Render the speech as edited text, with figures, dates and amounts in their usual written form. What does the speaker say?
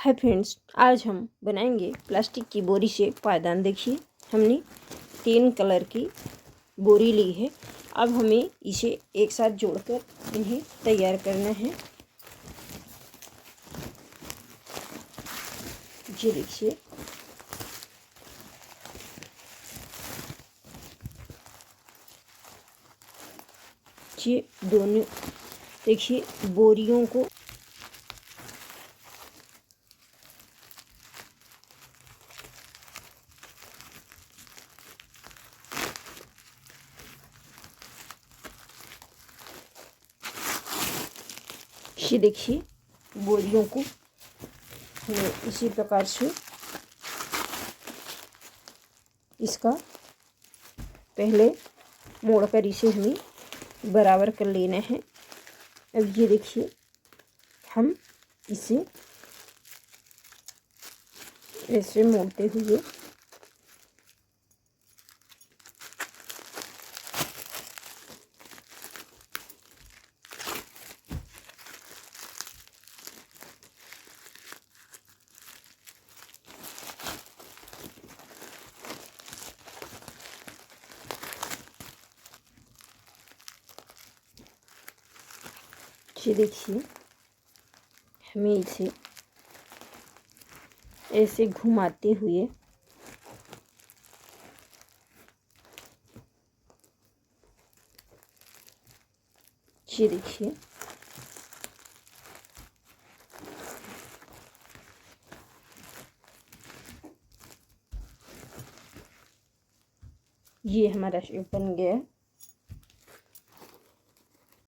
Hi friends, आज हम बनाएंगे प्लास्टिक की बोरी से पायदान। देखिए, हमने 3 कलर की बोरी ली है। अब हमें इसे एक साथ जोड़कर इन्हें तैयार करना है। ये देखिए, ये दोनों देखिए बोरियों को ये देखिए बोरियों को हमें इसी प्रकार से इसका पहले मोड़कर इसे हमें बराबर कर लेना है। अब ये देखिए, हम इसे ऐसे मोड़ते हुए ये देखिए, हमें इसे ऐसे घुमाते हुए ये देखिए, ये हमारा शेप बन गया है।